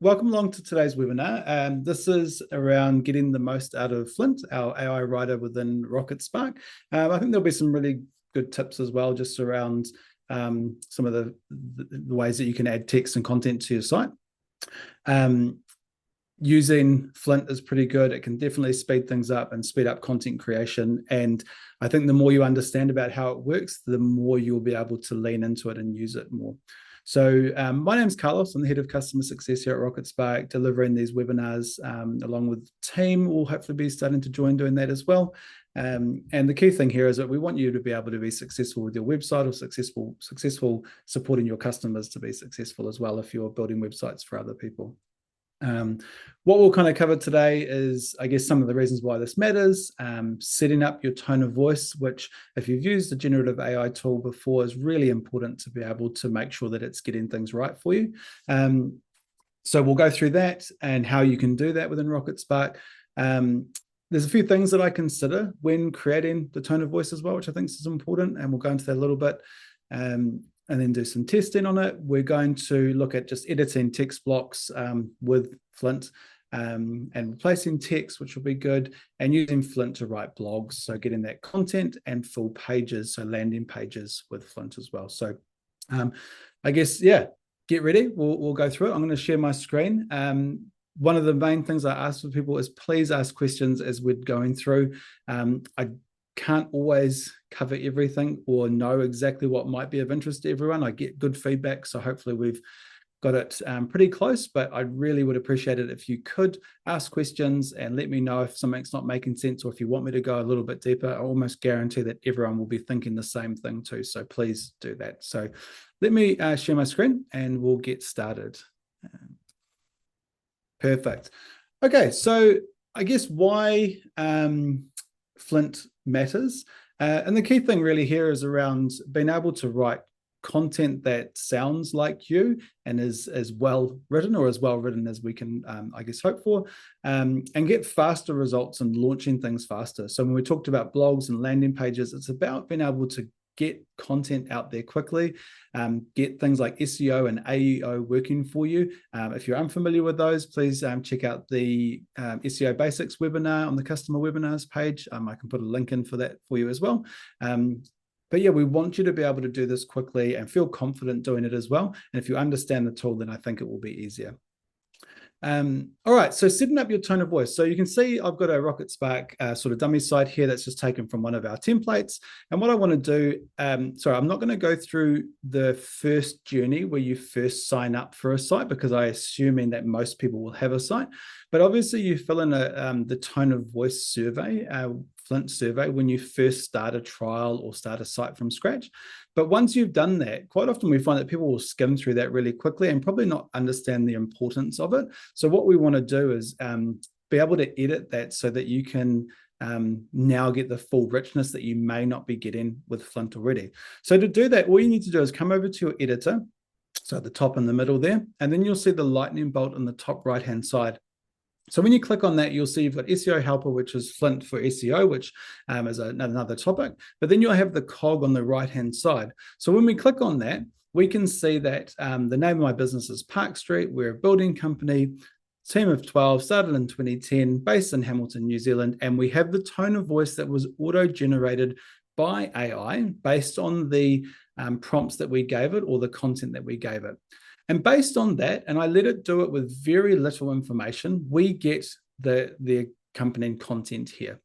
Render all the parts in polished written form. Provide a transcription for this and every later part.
Welcome along to today's webinar. This is around getting the most out of Flint, our AI writer within Rocketspark. I think there'll be some really good tips as well, just around some of the ways that you can add text and content to your site. Using Flint is pretty good. It can definitely speed things up and speed up content creation. And I think the more you understand about how it works, the more you'll be able to lean into it and use it more. So my name's Carlos. I'm the head of customer success here at Rocketspark, delivering these webinars along with the team. We'll hopefully be starting to join doing that as well. And the key thing here is that we want you to be able to be successful with your website, or successful supporting your customers to be successful as well if you're building websites for other people. What we'll kind of cover today is, I guess, some of the reasons why this matters, setting up your tone of voice, which if you've used the generative AI tool before is really important to be able to make sure that it's getting things right for you. So we'll go through that and how you can do that within Rocketspark. There's a few things that I consider when creating the tone of voice as well, which I think is important, and we'll go into that a little bit. And then do some testing on it. We're going to look at just editing text blocks with Flint and replacing text, which will be good, and using Flint to write blogs. So getting that content and full pages, so landing pages with Flint as well. So I guess, yeah, get ready. We'll go through it. I'm going to share my screen. One of the main things I ask for people is please ask questions as we're going through. I can't always cover everything or know exactly what might be of interest to everyone. I get good feedback, so hopefully we've got it pretty close, but I really would appreciate it if you could ask questions and let me know if something's not making sense, or if you want me to go a little bit deeper. I almost guarantee that everyone will be thinking the same thing too, so please do that. So let me share my screen and we'll get started. Perfect. Okay, so I guess why Flint matters. And the key thing really here is around being able to write content that sounds like you and is as well written, or as well written as we can, I guess, hope for, and get faster results and launching things faster. So when we talked about blogs and landing pages, it's about being able to get content out there quickly, get things like SEO and AEO working for you. If you're unfamiliar with those, please check out the SEO Basics webinar on the customer webinars page. I can put a link in for that for you as well. But yeah, we want you to be able to do this quickly and feel confident doing it as well. And if you understand the tool, then I think it will be easier. All right, so setting up your tone of voice. So you can see I've got a Rocketspark sort of dummy site here that's just taken from one of our templates. And what I want to do, sorry, I'm not going to go through the first journey where you first sign up for a site, because I'm assuming that most people will have a site. But obviously you fill in the tone of voice survey, Flint survey, when you first start a trial or start a site from scratch. But once you've done that, quite often we find that people will skim through that really quickly and probably not understand the importance of it. So what we want to do is be able to edit that so that you can now get the full richness that you may not be getting with Flint already. So to do that, all you need to do is come over to your editor, so at the top in the middle there, and then you'll see the lightning bolt on the top right-hand side. So when you click on that, you'll see you've got SEO Helper, which is Flint for SEO, which is another topic. But then you'll have the cog on the right-hand side. So when we click on that, we can see that the name of my business is Park Street. We're a building company, team of 12, started in 2010, based in Hamilton, New Zealand. And we have the tone of voice that was auto-generated by AI based on the prompts that we gave it, or the content that we gave it. And based on that, and I let it do it with very little information, we get the accompanying content here.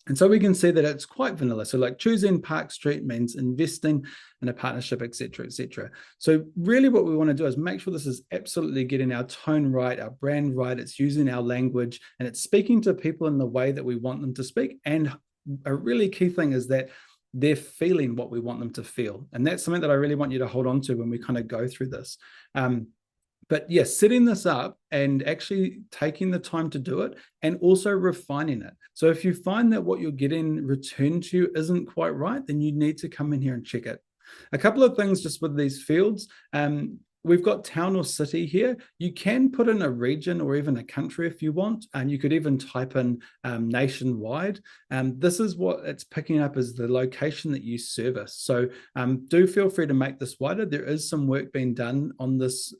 And so we can see that it's quite vanilla. So like choosing Park Street means investing in a partnership, et cetera, et cetera. So really what we want to do is make sure this is absolutely getting our tone right, our brand right. It's using our language, and it's speaking to people in the way that we want them to speak. And a really key thing is that they're feeling what we want them to feel. And that's something that I really want you to hold on to when we kind of go through this. But yes, setting this up and actually taking the time to do it, and also refining it. So if you find that what you're getting returned to you isn't quite right, then you need to come in here and check it. A couple of things just with these fields. we've got town or city here. You can put in a region or even a country if you want, and you could even type in nationwide. This is what it's picking up as the location that you service. So do feel free to make this wider. There is some work being done on this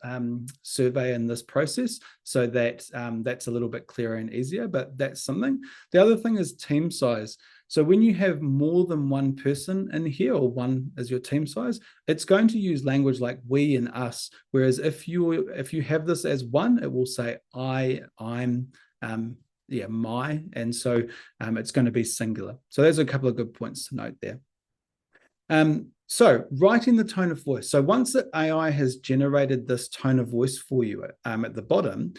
survey and this process, so that that's a little bit clearer and easier, but that's something. The other thing is team size. So when you have more than one person in here, or one is your team size, it's going to use language like we and us. Whereas if you have this as one, it will say I, I'm, yeah, my, and so it's going to be singular. So there's a couple of good points to note there. So writing the tone of voice. So once the AI has generated this tone of voice for you at the bottom,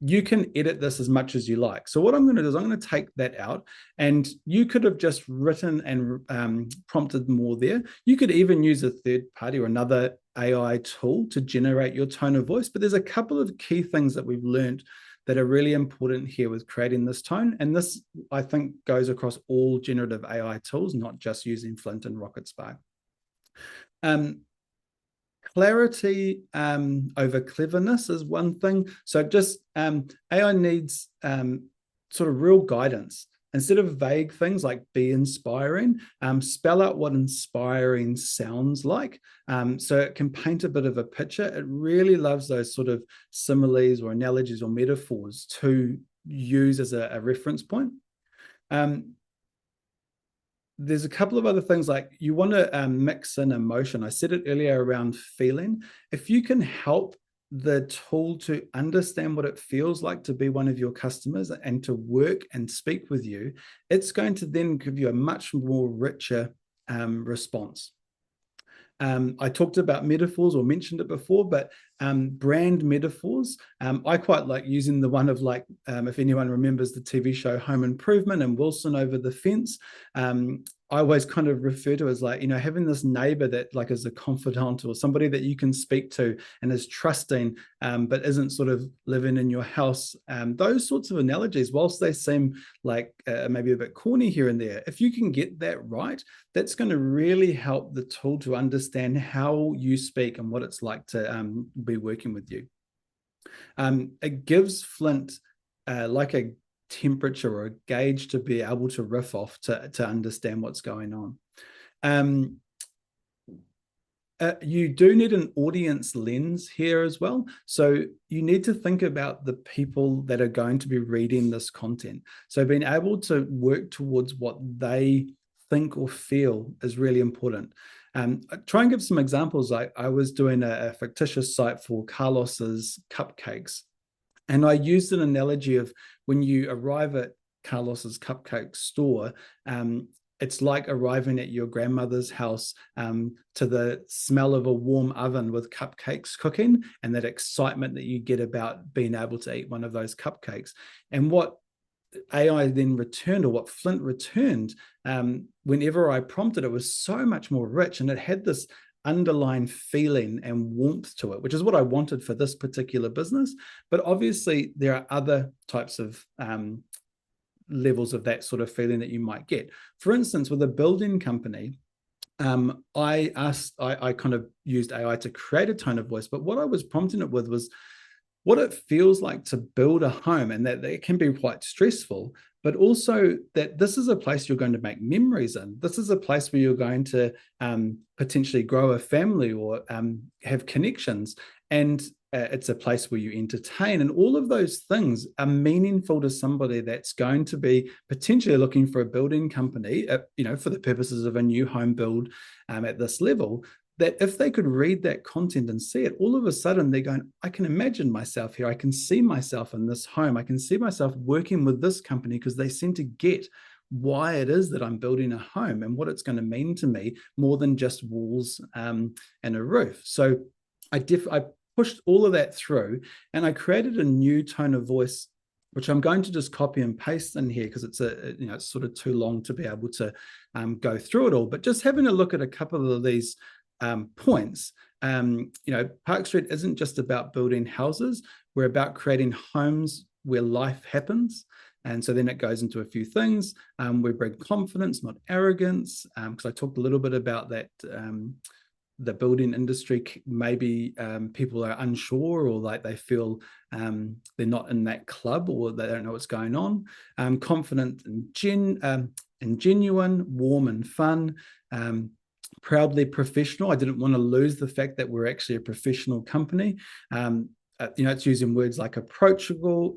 you can edit this as much as you like. So what I'm going to do is I'm going to take that out, and you could have just written and prompted more there. You could even use a third party or another AI tool to generate your tone of voice. But there's a couple of key things that we've learned that are really important here with creating this tone. And this, I think, goes across all generative AI tools, not just using Flint and Rocketspark. Clarity over cleverness is one thing. So just AI needs sort of real guidance. Instead of vague things like be inspiring, spell out what inspiring sounds like. So it can paint a bit of a picture. It really loves those sort of similes or analogies or metaphors to use as a reference point. There's a couple of other things, like you want to mix in emotion. I said it earlier around feeling. If you can help the tool to understand what it feels like to be one of your customers and to work and speak with you, it's going to then give you a much more richer response. I talked about metaphors or mentioned it before, but brand metaphors. I quite like using the one of like, if anyone remembers the TV show Home Improvement and Wilson over the fence. I always kind of refer to as like, having this neighbor that like is a confidant or somebody that you can speak to and is trusting, but isn't sort of living in your house. Those sorts of analogies, whilst they seem like maybe a bit corny here and there, if you can get that right, that's going to really help the tool to understand how you speak and what it's like to be working with you. It gives Flint like a temperature or a gauge to be able to riff off to understand what's going on. You do need an audience lens here as well. So you need to think about the people that are going to be reading this content. So being able to work towards what they think or feel is really important. Try and give some examples. I was doing a fictitious site for Carlos's cupcakes, and I used an analogy of when you arrive at Carlos's cupcake store, it's like arriving at your grandmother's house to the smell of a warm oven with cupcakes cooking, and that excitement that you get about being able to eat one of those cupcakes. And what AI then returned, or what Flint returned, whenever I prompted, it was so much more rich, and it had this underlying feeling and warmth to it, which is what I wanted for this particular business. But obviously there are other types of levels of that sort of feeling that you might get. For instance, with a building company, I kind of used AI to create a tone of voice, but what I was prompting it with was what it feels like to build a home, and that it can be quite stressful, but also that this is a place you're going to make memories in. This is a place where you're going to potentially grow a family or have connections. And it's a place where you entertain, and all of those things are meaningful to somebody that's going to be potentially looking for a building company, for the purposes of a new home build at this level. That if they could read that content and see it, all of a sudden they're going, I can imagine myself here. I can see myself in this home. I can see myself working with this company, because they seem to get why it is that I'm building a home and what it's going to mean to me more than just walls and a roof. So I pushed all of that through, and I created a new tone of voice, which I'm going to just copy and paste in here because it's it's sort of too long to be able to go through it all. But just having a look at a couple of these points. Park Street isn't just about building houses. We're about creating homes where life happens. And so then it goes into a few things. We bring confidence, not arrogance, because I talked a little bit about that the building industry, maybe people are unsure, or like they feel they're not in that club, or they don't know what's going on. Confident and genuine, warm and fun. Proudly professional. I didn't want to lose the fact that we're actually a professional company. It's using words like approachable,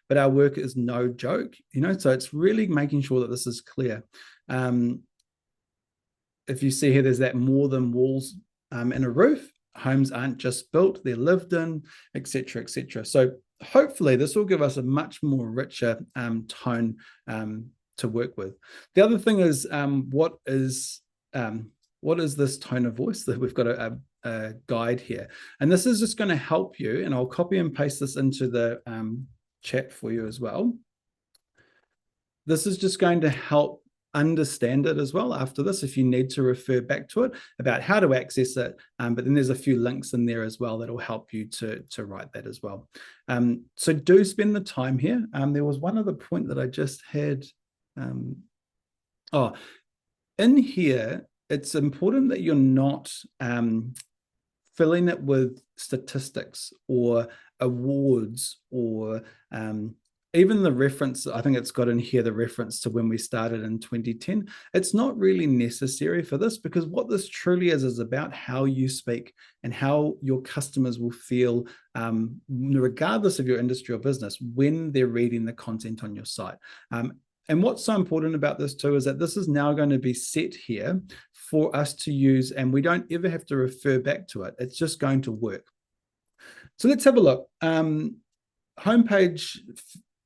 but our work is no joke. So it's really making sure that this is clear. If you see here, there's that more than walls and a roof. Homes aren't just built; they're lived in, etc., etc. So hopefully, this will give us a much more richer tone to work with. The other thing is, what is this tone of voice? That we've got a guide here, and this is just going to help you, and I'll copy and paste this into the chat for you as well. This is just going to help understand it as well after this, if you need to refer back to it, about how to access it. But then there's a few links in there as well that will help you to write that as well. So do spend the time here. There was one other point that I just had. In here, it's important that you're not filling it with statistics or awards, or even the reference. I think it's got in here the reference to when we started in 2010. It's not really necessary for this, because what this truly is about how you speak and how your customers will feel, regardless of your industry or business, when they're reading the content on your site. And what's so important about this too is that this is now going to be set here for us to use, and we don't ever have to refer back to it. It's just going to work. So let's have a look. Homepage.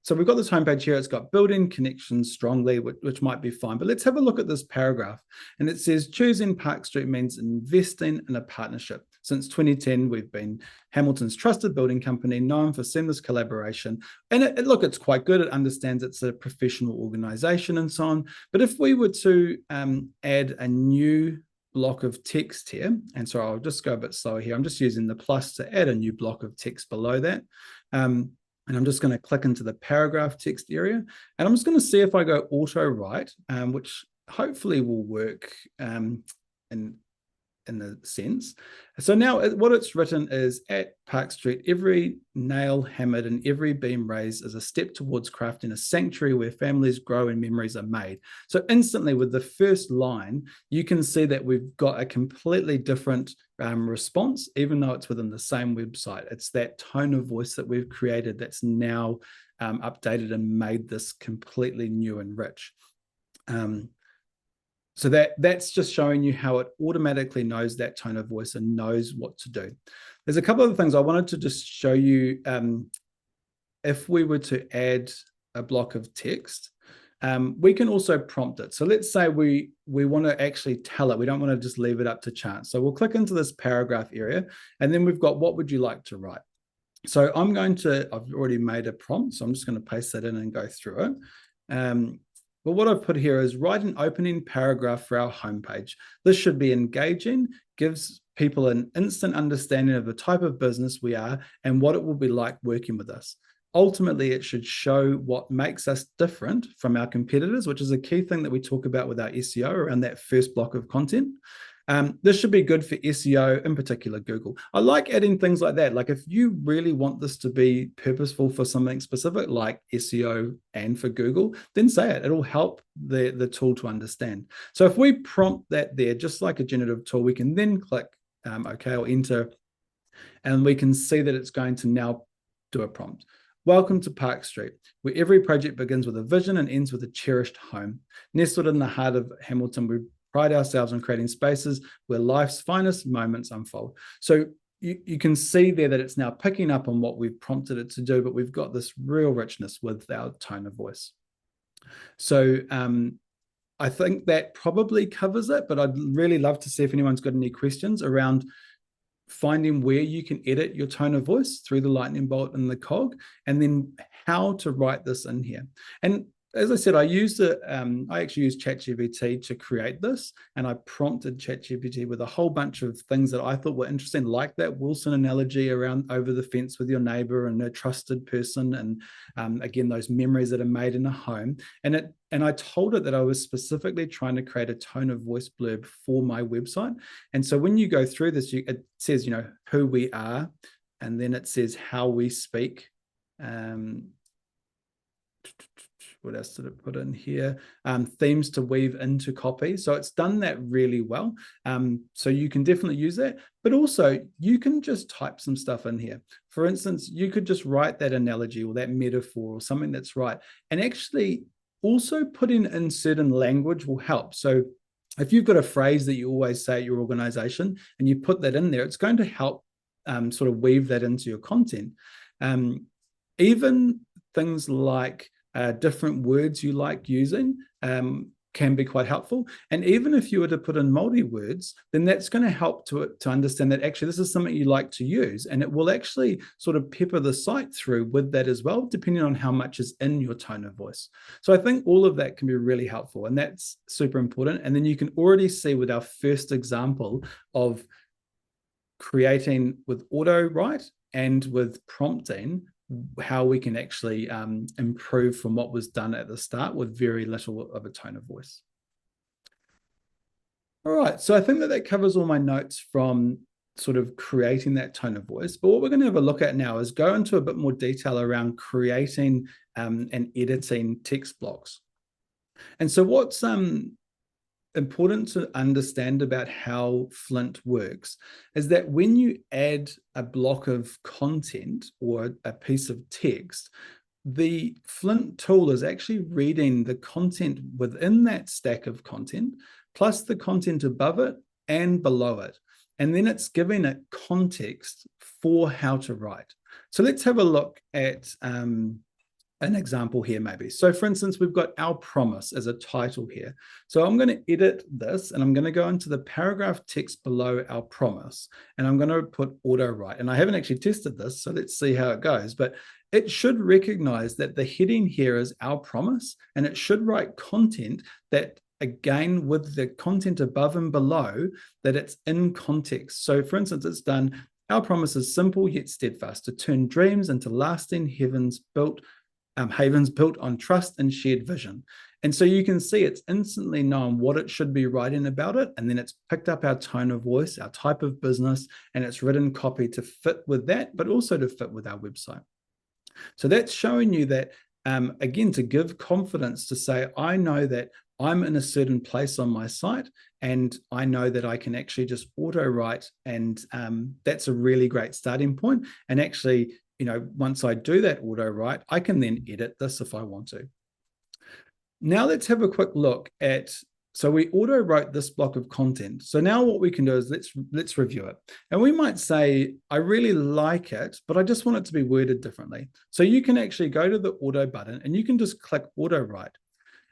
So we've got this homepage here. It's got building connections strongly, which might be fine. But let's have a look at this paragraph. And it says, choosing Park Street means investing in a partnership. Since 2010, we've been Hamilton's trusted building company, known for seamless collaboration. And it's quite good. It understands it's a professional organization and so on. But if we were to add a new block of text here, and so I'll just go a bit slower here. I'm just using the plus to add a new block of text below that. And I'm just going to click into the paragraph text area, and I'm just going to see if I go auto write, which hopefully will work in the sense. So now what it's written is, at Park Street, every nail hammered and every beam raised is a step towards crafting a sanctuary where families grow and memories are made. So instantly with the first line, you can see that we've got a completely different response, even though it's within the same website. It's that tone of voice that we've created that's now updated and made this completely new and rich. So that's just showing you how it automatically knows that tone of voice and knows what to do. There's a couple of things I wanted to just show you. If we were to add a block of text, we can also prompt it. So let's say we want to actually tell it. We don't want to just leave it up to chance. So we'll click into this paragraph area, and then we've got, what would you like to write? So I've already made a prompt, so I'm just going to paste that in and go through it. But what I've put here is, write an opening paragraph for our homepage. This should be engaging, gives people an instant understanding of the type of business we are and what it will be like working with us. Ultimately, it should show what makes us different from our competitors, which is a key thing that we talk about with our SEO around that first block of content. This should be good for SEO, in particular Google. I like adding things like that. Like if you really want this to be purposeful for something specific, like SEO and for Google, then say it. It'll help the tool to understand. So if we prompt that there, just like a generative tool, we can then click OK or enter, and we can see that it's going to now do a prompt. Welcome to Park Street, where every project begins with a vision and ends with a cherished home. Nestled in the heart of Hamilton, we pride ourselves on creating spaces where life's finest moments unfold. So you can see there that it's now picking up on what we've prompted it to do, but we've got this real richness with our tone of voice. So I think that probably covers it, but I'd really love to see if anyone's got any questions around finding where you can edit your tone of voice through the lightning bolt and the cog, and then how to write this in here. And as I said, I actually used ChatGPT to create this, and I prompted ChatGPT with a whole bunch of things that I thought were interesting, like that Wilson analogy around over the fence with your neighbor and a trusted person, and again, those memories that are made in a home. And I told it that I was specifically trying to create a tone of voice blurb for my website. And so when you go through this, it says, who we are, and then it says how we speak. What else did it put in here? Themes to weave into copy. So it's done that really well. So you can definitely use that, but also you can just type some stuff in here. For instance, you could just write that analogy or that metaphor or something that's right. And actually also putting in certain language will help. So if you've got a phrase that you always say at your organization and you put that in there, it's going to help sort of weave that into your content. Even things like different words you like using can be quite helpful. And even if you were to put in multi-words, then that's going to help to understand that actually this is something you like to use, and it will actually sort of pepper the site through with that as well, depending on how much is in your tone of voice. So I think all of that can be really helpful, and that's super important. And then you can already see with our first example of creating with auto write and with prompting how we can actually improve from what was done at the start with very little of a tone of voice. All right, so I think that covers all my notes from sort of creating that tone of voice. But what we're going to have a look at now is go into a bit more detail around creating and editing text blocks. And so what's important to understand about how Flint works is that when you add a block of content or a piece of text, the Flint tool is actually reading the content within that stack of content, plus the content above it and below it. And then it's giving it context for how to write. So let's have a look at an example here maybe. So for instance, we've got our promise as a title here. So I'm going to edit this and I'm going to go into the paragraph text below our promise, and I'm going to put auto write. And I haven't actually tested this, so let's see how it goes. But it should recognize that the heading here is our promise, and it should write content that, again, with the content above and below, that it's in context. So for instance, it's done, our promise is simple yet steadfast, to turn dreams into lasting havens built on trust and shared vision. And so you can see it's instantly known what it should be writing about it, and then it's picked up our tone of voice, our type of business, and it's written copy to fit with that, but also to fit with our website. So that's showing you that, again, to give confidence to say, I know that I'm in a certain place on my site, and I know that I can actually just auto write, and that's a really great starting point. And actually, once I do that auto write, I can then edit this if I want to. Now let's have a quick look at, so we auto wrote this block of content. So now what we can do is let's review it. And we might say, I really like it, but I just want it to be worded differently. So you can actually go to the auto button and you can just click auto write.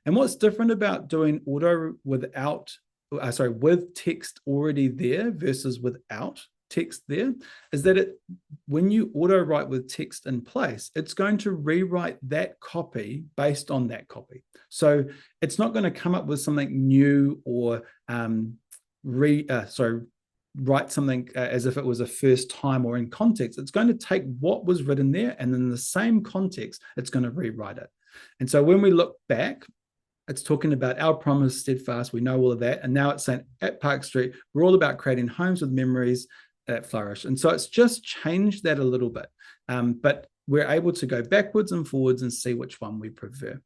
And what's different about doing auto with text already there versus without text there is that when you auto write with text in place, it's going to rewrite that copy based on that copy. So it's not going to come up with something new or write something as if it was a first time or in context. It's going to take what was written there, and in the same context, it's going to rewrite it. And so when we look back, it's talking about our promise, steadfast. We know all of that. And now it's saying at Park Street, we're all about creating homes with memories that flourish. And so it's just changed that a little bit. But we're able to go backwards and forwards and see which one we prefer.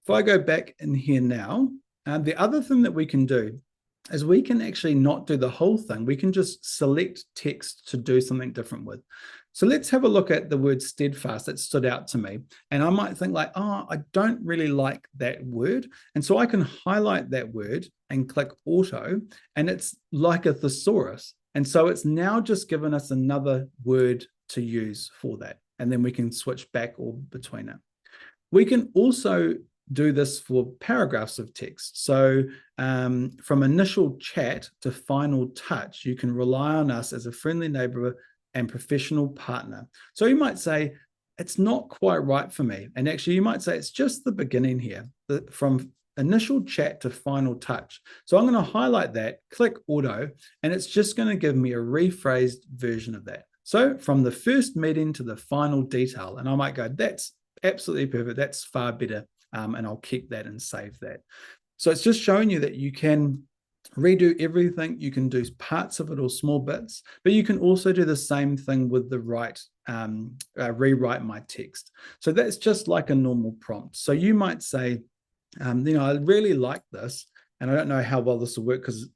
If I go back in here now, the other thing that we can do is we can actually not do the whole thing. We can just select text to do something different with. So let's have a look at the word steadfast that stood out to me. And I might think like, oh, I don't really like that word. And so I can highlight that word and click auto, and it's like a thesaurus. And so it's now just given us another word to use for that. And then we can switch back or between it. We can also do this for paragraphs of text. So from initial chat to final touch, you can rely on us as a friendly neighbor and professional partner. So you might say, it's not quite right for me. And actually, you might say it's just the beginning here, from initial chat to final touch. So I'm going to highlight that, click auto, and it's just going to give me a rephrased version of that. So from the first meeting to the final detail, and I might go, that's absolutely perfect. That's far better. And I'll keep that and save that. So it's just showing you that you can redo everything. You can do parts of it or small bits, but you can also do the same thing with the rewrite my text. So that's just like a normal prompt. So you might say, I really like this, and I don't know how well this will work because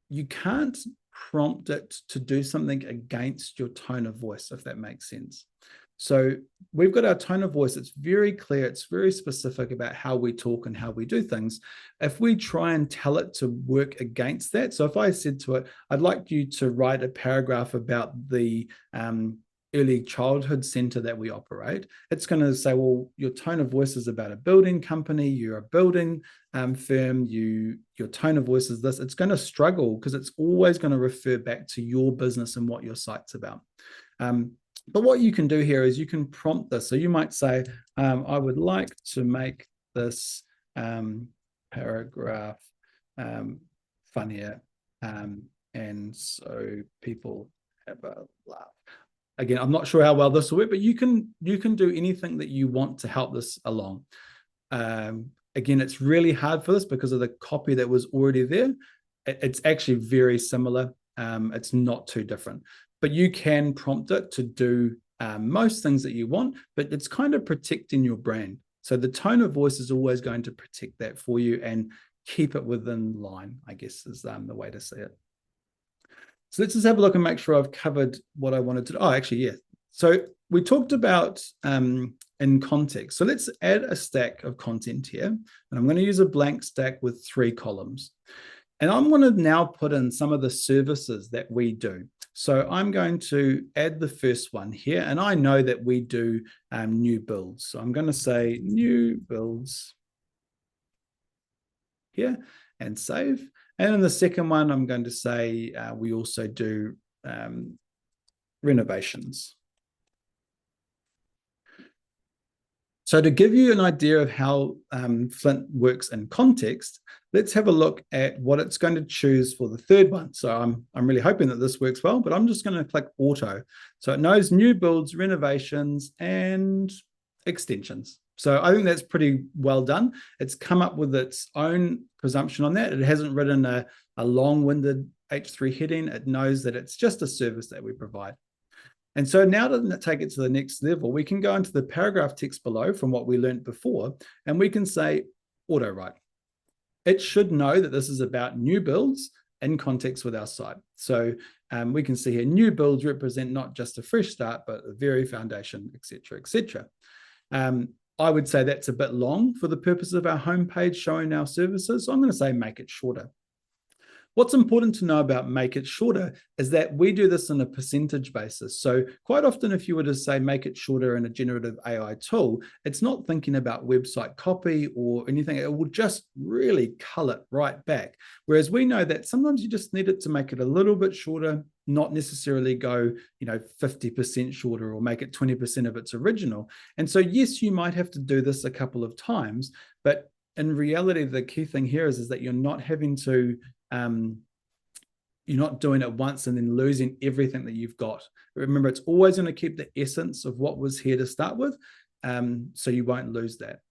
you can't prompt it to do something against your tone of voice, if that makes sense. So we've got our tone of voice. It's very clear. It's very specific about how we talk and how we do things. If we try and tell it to work against that, so if I said to it, I'd like you to write a paragraph about the early childhood center that we operate, it's going to say, well, your tone of voice is about a building company, you're a building firm, your tone of voice is this. It's going to struggle because it's always going to refer back to your business and what your site's about. But what you can do here is you can prompt this. So you might say, I would like to make this paragraph funnier, and so people have a laugh. Again, I'm not sure how well this will work, but you can do anything that you want to help this along. Again, it's really hard for this because of the copy that was already there. It's actually very similar. It's not too different. But you can prompt it to do most things that you want, but it's kind of protecting your brand. So the tone of voice is always going to protect that for you and keep it within line, I guess, is the way to say it. So let's just have a look and make sure I've covered what I wanted to do. Oh, actually, yeah. So we talked about in context. So let's add a stack of content here. And I'm going to use a blank stack with 3 columns. And I'm going to now put in some of the services that we do. So I'm going to add the first one here. And I know that we do new builds. So I'm going to say new builds here and save. And in the second one, I'm going to say we also do renovations. So to give you an idea of how Flint works in context, let's have a look at what it's going to choose for the third one. So I'm really hoping that this works well, but I'm just going to click auto. So it knows new builds, renovations, and extensions. So I think that's pretty well done. It's come up with its own presumption on that. It hasn't written a long-winded H3 heading. It knows that it's just a service that we provide. And so now to take it to the next level, we can go into the paragraph text below from what we learned before, and we can say auto write. It should know that this is about new builds in context with our site. So we can see here, new builds represent not just a fresh start, but a very foundation, et cetera, et cetera. I would say that's a bit long for the purpose of our homepage showing our services. So I'm going to say make it shorter. What's important to know about make it shorter is that we do this on a percentage basis. So quite often, if you were to say make it shorter in a generative AI tool, it's not thinking about website copy or anything. It will just really cull it right back. Whereas we know that sometimes you just need it to make it a little bit shorter, not necessarily go 50% shorter or make it 20% of its original. And so yes, you might have to do this a couple of times, but in reality, the key thing here is that you're not having to you're not doing it once and then losing everything that you've got. Remember, it's always going to keep the essence of what was here to start with, so you won't lose that.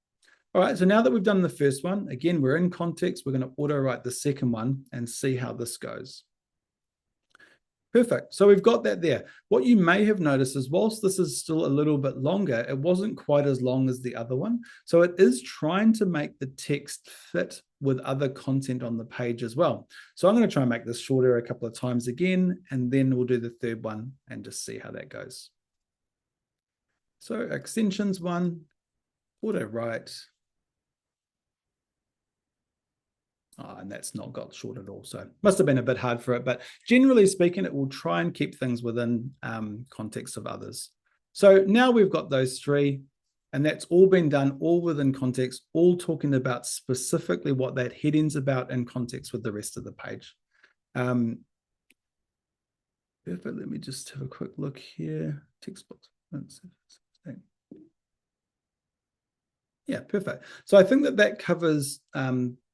All right, so now that we've done the first one, again, we're in context. We're going to auto write the second one and see how this goes. Perfect. So we've got that there. What you may have noticed is whilst this is still a little bit longer, it wasn't quite as long as the other one. So it is trying to make the text fit with other content on the page as well. So I'm going to try and make this shorter a couple of times again, and then we'll do the third one and just see how that goes. So extensions one, auto write. Oh, and that's not got short at all. So must have been a bit hard for it, but generally speaking, it will try and keep things within context of others. So now we've got those 3, and that's all been done, all within context, all talking about specifically what that heading's about in context with the rest of the page. Perfect. Let me just have a quick look here. Text box. Yeah, perfect. So I think that that covers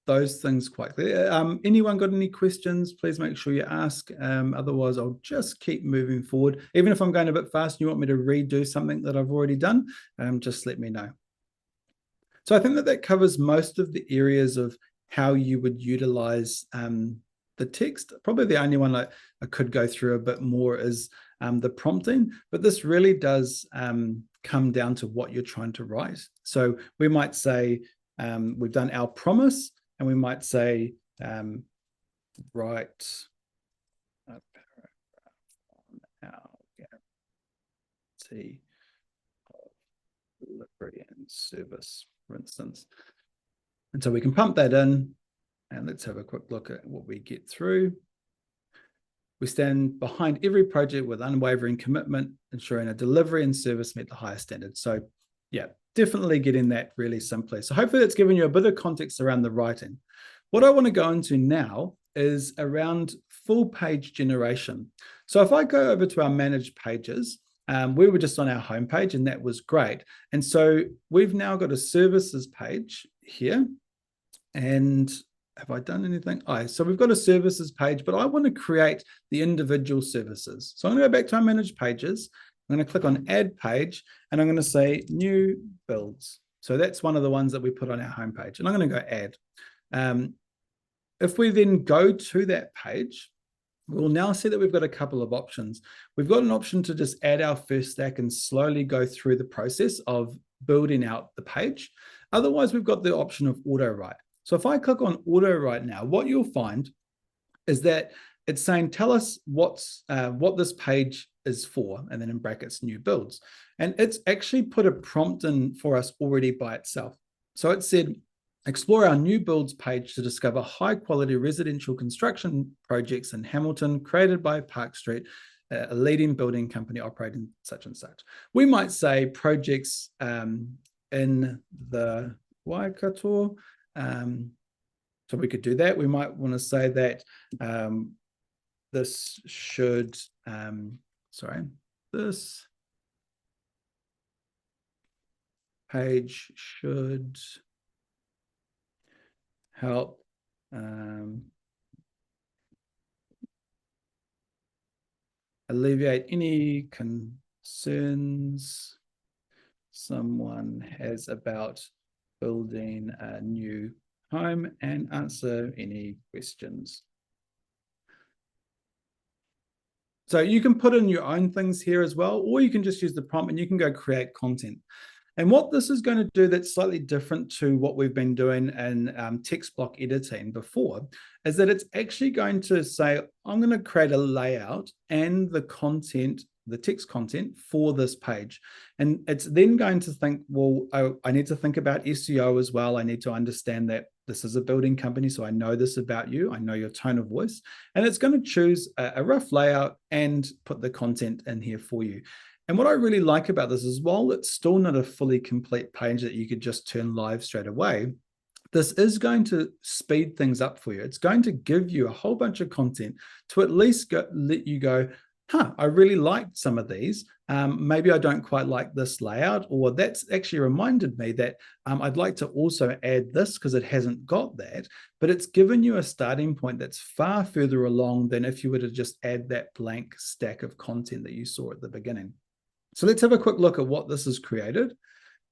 those things quite clear. Anyone got any questions? Please make sure you ask. Otherwise, I'll just keep moving forward. Even if I'm going a bit fast and you want me to redo something that I've already done, just let me know. So I think that that covers most of the areas of how you would utilize the text. Probably the only one I could go through a bit more is the prompting, but this really does come down to what you're trying to write. So we might say we've done our promise, and we might say write a paragraph on our guarantee of delivery and service, for instance. And so we can pump that in, and let's have a quick look at what we get through. We stand behind every project with unwavering commitment, ensuring a delivery and service meet the highest standards. So yeah, definitely getting that really simply. So hopefully that's given you a bit of context around the writing. What I want to go into now is around full page generation. So if I go over to our managed pages, we were just on our homepage, and that was great. And so we've now got a services page here. And have I done anything? So we've got a services page, but I want to create the individual services. So I'm going to go back to our managed pages. I'm going to click on add page, and I'm going to say new builds. So that's one of the ones that we put on our homepage, and I'm going to go add. If we then go to that page, we'll now see that we've got a couple of options. We've got an option to just add our first stack and slowly go through the process of building out the page. Otherwise, we've got the option of auto write. So if I click on auto write now, what you'll find is that it's saying, tell us what this page is for, and then in brackets, new builds. And it's actually put a prompt in for us already by itself. So it said, explore our new builds page to discover high quality residential construction projects in Hamilton created by Park Street, a leading building company operating such and such. We might say projects in the Waikato. So we could do that. We might want to say that this should, this page should help alleviate any concerns someone has about building a new home, and answer any questions. So you can put in your own things here as well, or you can just use the prompt and you can go create content. And what this is going to do that's slightly different to what we've been doing in text block editing before is that it's actually going to say, I'm going to create a layout and the content, the text content for this page. And it's then going to think, well, I need to think about SEO as well. I need to understand that this is a building company, so I know this about you. I know your tone of voice. And it's going to choose a rough layout and put the content in here for you. And what I really like about this is, while it's still not a fully complete page that you could just turn live straight away, this is going to speed things up for you. It's going to give you a whole bunch of content to at least let you go, I really liked some of these. Maybe I don't quite like this layout, or that's actually reminded me that I'd like to also add this because it hasn't got that. But it's given you a starting point that's far further along than if you were to just add that blank stack of content that you saw at the beginning. So let's have a quick look at what this has created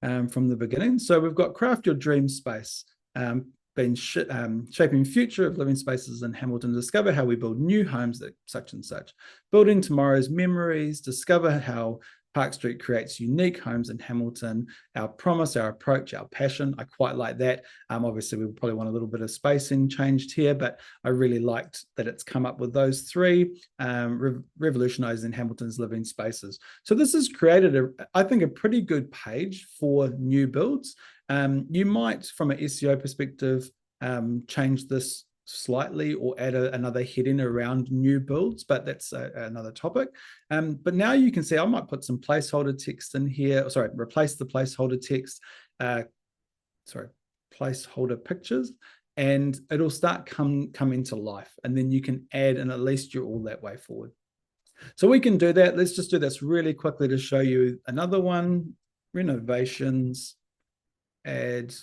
from the beginning. So we've got craft your dream space, shaping future of living spaces in Hamilton, discover how we build new homes at such and such, building tomorrow's memories, discover how Park Street creates unique homes in Hamilton, our promise, our approach, our passion. I quite like that. Obviously, we probably want a little bit of spacing changed here, but I really liked that it's come up with those three, revolutionizing Hamilton's living spaces. So this has created, I think, a pretty good page for new builds. You might, from an SEO perspective, change this slightly or add another heading around new builds, but that's another topic. But now you can see I might put some placeholder text in here. Replace the placeholder text, placeholder pictures, and it'll start come into life. And then you can add, and at least you're all that way forward. So we can do that. Let's just do this really quickly to show you another one, renovations add.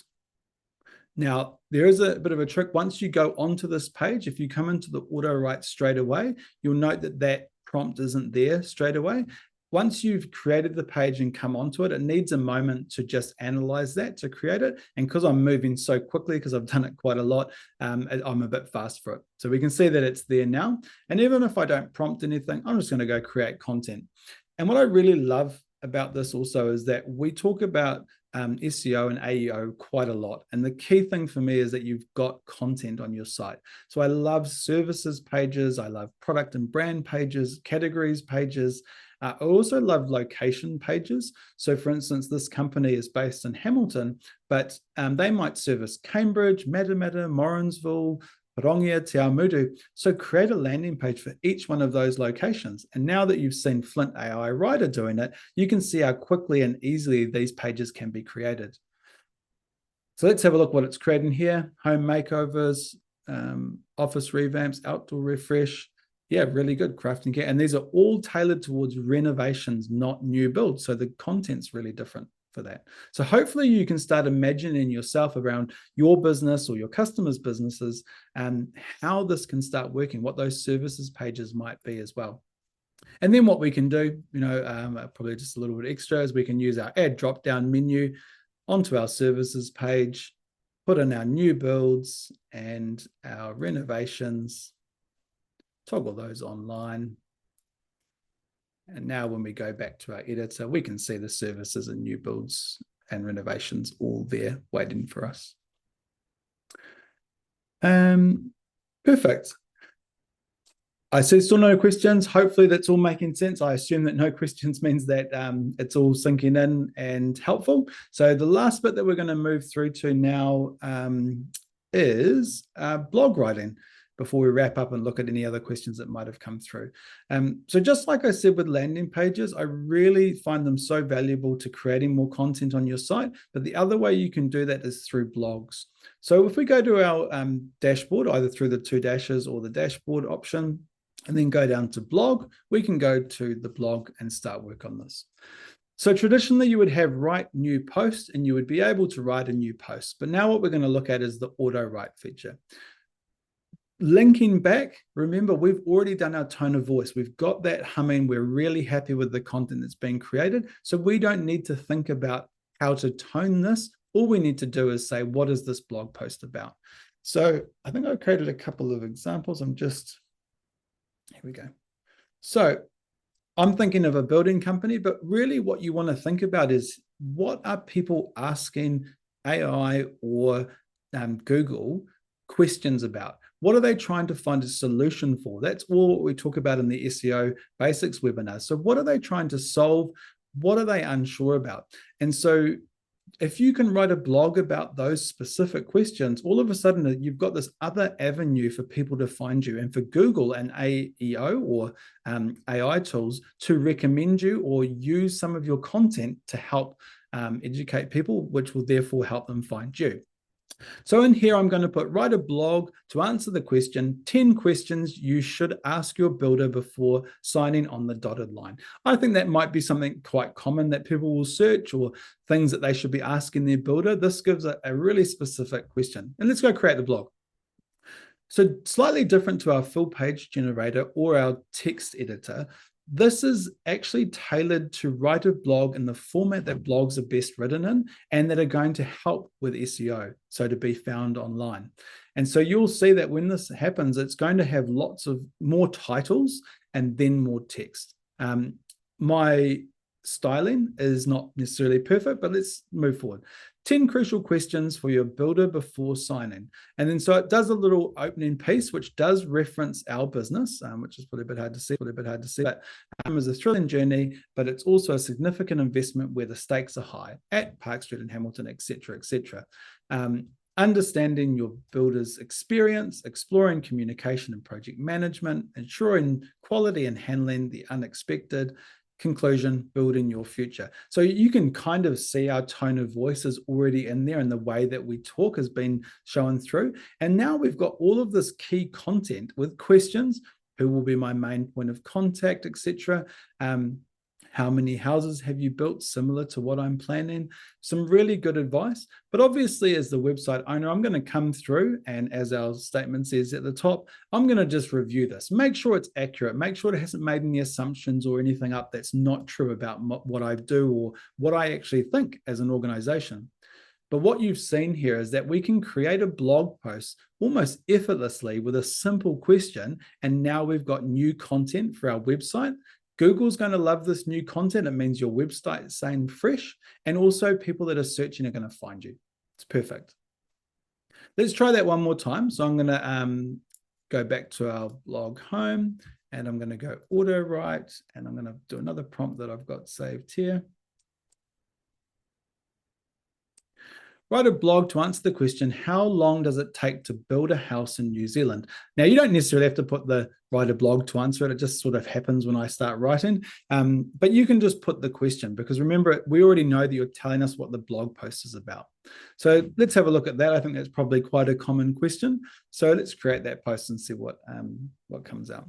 Now, there is a bit of a trick. Once you go onto this page, if you come into the auto write straight away, you'll note that that prompt isn't there straight away. Once you've created the page and come onto it, it needs a moment to just analyze that to create it. And because I'm moving so quickly, because I've done it quite a lot, I'm a bit fast for it. So we can see that it's there now. And even if I don't prompt anything, I'm just going to go create content. And what I really love about this also is that we talk about SEO and AEO quite a lot. And the key thing for me is that you've got content on your site. So I love services pages. I love product and brand pages, categories pages. I also love location pages. So for instance, this company is based in Hamilton, but they might service Cambridge, Matamata, Morrinsville, Parongia, Te Awamutu. So create a landing page for each one of those locations. And now that you've seen Flint AI Writer doing it, you can see how quickly and easily these pages can be created. So let's have a look what it's creating here. Home makeovers, office revamps, outdoor refresh. Yeah, really good crafting kit. And these are all tailored towards renovations, not new builds. So the content's really different for that. So hopefully you can start imagining yourself around your business or your customers' businesses and how this can start working, what those services pages might be as well. And then what we can do, probably just a little bit extra, is we can use our add drop-down menu onto our services page, put in our new builds and our renovations, toggle those online. And now when we go back to our editor, we can see the services and new builds and renovations all there waiting for us. Perfect. I see still no questions. Hopefully that's all making sense. I assume that no questions means that it's all sinking in and helpful. So the last bit that we're going to move through to now is blog writing, before we wrap up and look at any other questions that might have come through. So just like I said with landing pages, I really find them so valuable to creating more content on your site. But the other way you can do that is through blogs. So if we go to our dashboard, either through the two dashes or the dashboard option, and then go down to blog, we can go to the blog and start work on this. So traditionally you would have write new post and you would be able to write a new post. But now what we're going to look at is the auto write feature. Linking back, remember, we've already done our tone of voice. We've got that humming. We're really happy with the content that's being created. So we don't need to think about how to tone this. All we need to do is say, what is this blog post about? So I think I created a couple of examples. Here we go. So I'm thinking of a building company, but really what you want to think about is, what are people asking AI or Google questions about? What are they trying to find a solution for? That's all what we talk about in the SEO basics webinar. So what are they trying to solve? What are they unsure about? And so if you can write a blog about those specific questions, all of a sudden you've got this other avenue for people to find you, and for Google and AEO or AI tools to recommend you or use some of your content to help educate people, which will therefore help them find you. So in here, I'm going to put, write a blog to answer the question, 10 questions you should ask your builder before signing on the dotted line. I think that might be something quite common that people will search, or things that they should be asking their builder. This gives a really specific question. And let's go create the blog. So slightly different to our full page generator or our text editor, this is actually tailored to write a blog in the format that blogs are best written in and that are going to help with SEO, so to be found online. And so you'll see that when this happens, it's going to have lots of more titles and then more text. My styling is not necessarily perfect, but let's move forward. 10 crucial questions for your builder before signing. And then so it does a little opening piece, which does reference our business, which is probably a bit hard to see, but it's a thrilling journey, but it's also a significant investment where the stakes are high at Park Street and Hamilton, et cetera, et cetera. Understanding your builder's experience, exploring communication and project management, ensuring quality and handling the unexpected, conclusion, building your future. So you can kind of see our tone of voice is already in there, and the way that we talk has been shown through. And now we've got all of this key content with questions: who will be my main point of contact, etc. How many houses have you built similar to what I'm planning? Some really good advice. But obviously, as the website owner, I'm going to come through, and as our statement says at the top, I'm going to just review this. Make sure it's accurate. Make sure it hasn't made any assumptions or anything up that's not true about what I do or what I actually think as an organization. But what you've seen here is that we can create a blog post almost effortlessly with a simple question, and now we've got new content for our website. Google's going to love this new content. It means your website is staying fresh, and also people that are searching are going to find you. It's perfect. Let's try that one more time. So I'm going to go back to our blog home, and I'm going to go auto write, and I'm going to do another prompt that I've got saved here. Write a blog to answer the question, how long does it take to build a house in New Zealand? Now, you don't necessarily have to put the write a blog to answer it. It just sort of happens when I start writing. But you can just put the question, because remember, we already know that you're telling us what the blog post is about. So let's have a look at that. I think that's probably quite a common question. So let's create that post and see what comes out.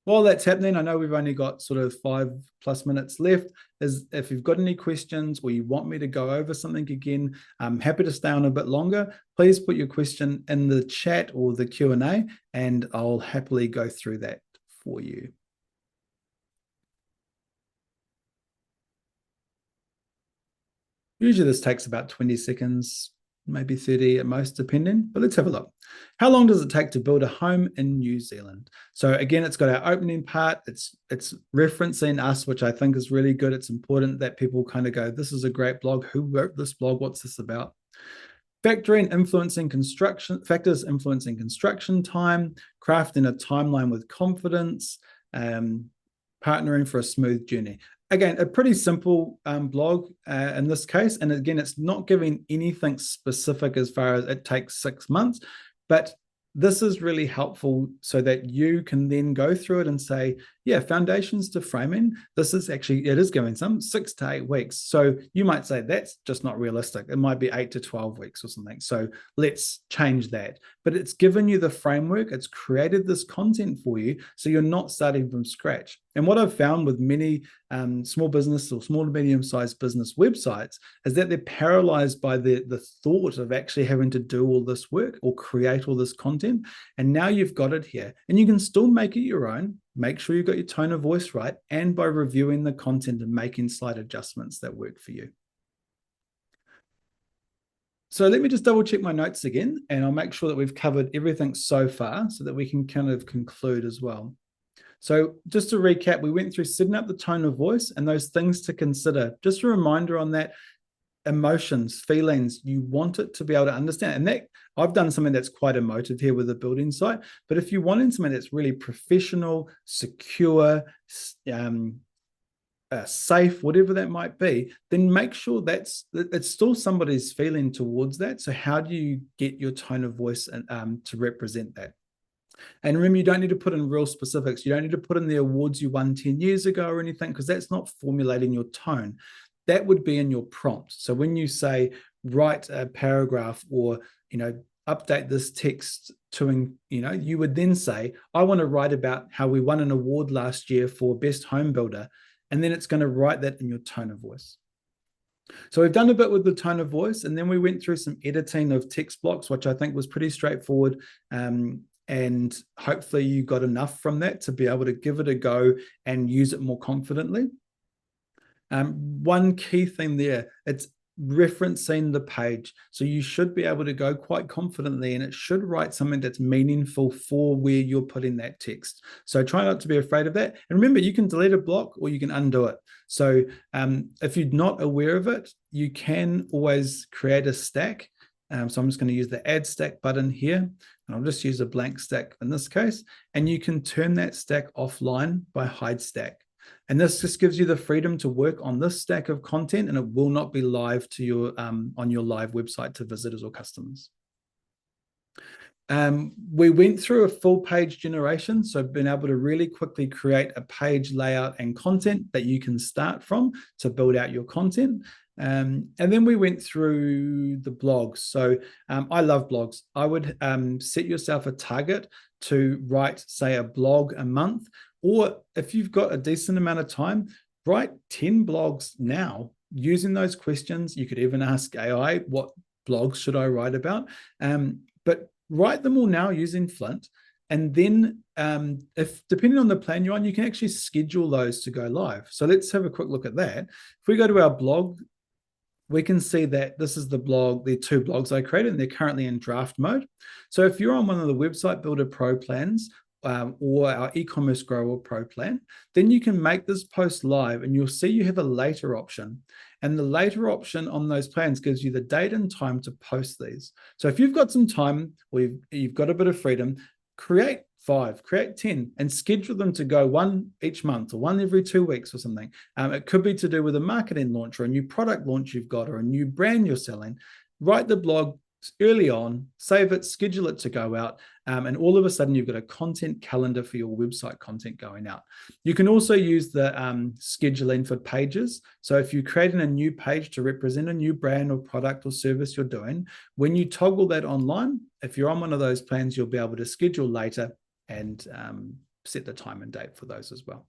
While that's happening, I know we've only got sort of 5+ minutes left. If you've got any questions or you want me to go over something again, I'm happy to stay on a bit longer. Please put your question in the chat or the Q&A, and I'll happily go through that for you. Usually this takes about 20 seconds, maybe 30 at most, depending, but let's have a look. How long does it take to build a home in New Zealand? So again, it's got our opening part. It's referencing us, which I think is really good. It's important that people kind of go, this is a great blog. Who wrote this blog? What's this about? Factors influencing construction time, crafting a timeline with confidence, partnering for a smooth journey. Again, a pretty simple blog in this case. And again, it's not giving anything specific as far as it takes 6 months, but this is really helpful so that you can then go through it and say, yeah, foundations to framing, this is actually, it is giving some 6 to 8 weeks. So you might say that's just not realistic. It might be 8 to 12 weeks or something. So let's change that. But it's given you the framework. It's created this content for you. So you're not starting from scratch. And what I've found with many small business or small to medium-sized business websites is that they're paralyzed by the thought of actually having to do all this work or create all this content. And now you've got it here, and you can still make it your own. Make sure you've got your tone of voice right, and by reviewing the content and making slight adjustments that work for you. So let me just double check my notes again, and I'll make sure that we've covered everything so far so that we can kind of conclude as well. So just to recap, we went through setting up the tone of voice and those things to consider. Just a reminder on that: emotions, feelings, you want it to be able to understand. And that I've done something that's quite emotive here with the building site, but if you want something that's really professional, secure, safe, whatever that might be, then make sure it's still somebody's feeling towards that. So how do you get your tone of voice to represent that? And remember, you don't need to put in real specifics. You don't need to put in the awards you won 10 years ago or anything, because that's not formulating your tone. That would be in your prompt. So when you say write a paragraph or, update this text to, you would then say, I want to write about how we won an award last year for best home builder. And then it's going to write that in your tone of voice. So we've done a bit with the tone of voice, and then we went through some editing of text blocks, which I think was pretty straightforward. And hopefully you got enough from that to be able to give it a go and use it more confidently. One key thing there, it's referencing the page. So you should be able to go quite confidently, and it should write something that's meaningful for where you're putting that text. So try not to be afraid of that. And remember, you can delete a block or you can undo it. So if you're not aware of it, you can always create a stack. So I'm just going to use the add stack button here, and I'll just use a blank stack in this case. And you can turn that stack offline by hide stack. And this just gives you the freedom to work on this stack of content, and it will not be live to your on your live website to visitors or customers. We went through a full page generation, so being able to really quickly create a page layout and content that you can start from to build out your content. And then we went through the blogs. So I love blogs. I would set yourself a target to write, say, a blog a month, Or if you've got a decent amount of time, write 10 blogs now using those questions. You could even ask AI, what blogs should I write about? But write them all now using Flint. And then if depending on the plan you're on, you can actually schedule those to go live. So let's have a quick look at that. If we go to our blog, we can see that this is the blog, the 2 blogs I created, and they're currently in draft mode. So if you're on one of the Website Builder Pro plans, or our e-commerce grower pro plan, then you can make this post live and you'll see you have a later option. And the later option on those plans gives you the date and time to post these. So if you've got some time or you've got a bit of freedom, create 5, create 10, and schedule them to go one each month or one every 2 weeks or something. It could be to do with a marketing launch or a new product launch you've got or a new brand you're selling. Write the blog early on, save it, schedule it to go out, and all of a sudden you've got a content calendar for your website content going out. You can also use the scheduling for pages. So if you're creating a new page to represent a new brand or product or service you're doing, when you toggle that online, if you're on one of those plans, you'll be able to schedule later and set the time and date for those as well.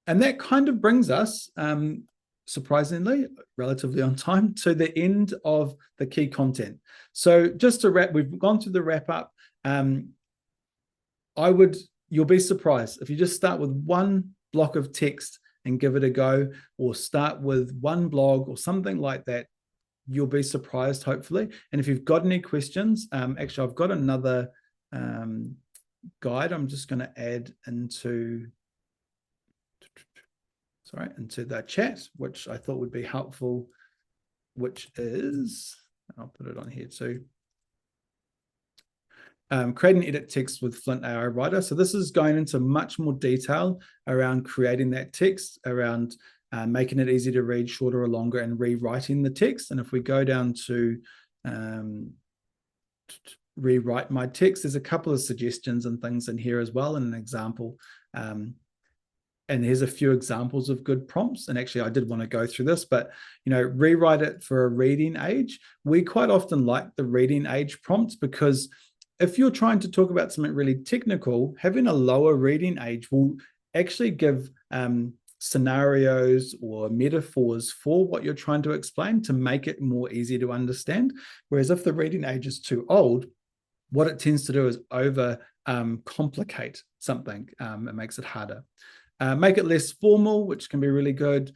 And that kind of brings us, surprisingly, relatively on time, to the end of the key content. So just to wrap, we've gone through the wrap up. You'll be surprised if you just start with one block of text and give it a go, or start with one blog or something like that. You'll be surprised, hopefully. And if you've got any questions, actually, I've got another guide I'm just going to add into the chat, which I thought would be helpful, which is, I'll put it on here too. Create and edit text with Flint AI Writer. So this is going into much more detail around creating that text, around making it easy to read, shorter or longer, and rewriting the text. And if we go down to rewrite my text, there's a couple of suggestions and things in here as well, and an example. And here's a few examples of good prompts. And actually, I did want to go through this, but rewrite it for a reading age. We quite often like the reading age prompts because if you're trying to talk about something really technical, having a lower reading age will actually give scenarios or metaphors for what you're trying to explain to make it more easy to understand. Whereas if the reading age is too old, what it tends to do is over complicate something. It makes it harder. Make it less formal, which can be really good.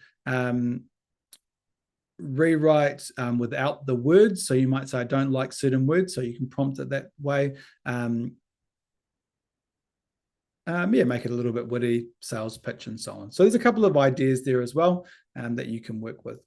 Rewrite without the words. So you might say, I don't like certain words, so you can prompt it that way. Make it a little bit witty, sales pitch, and so on. So there's a couple of ideas there as well that you can work with.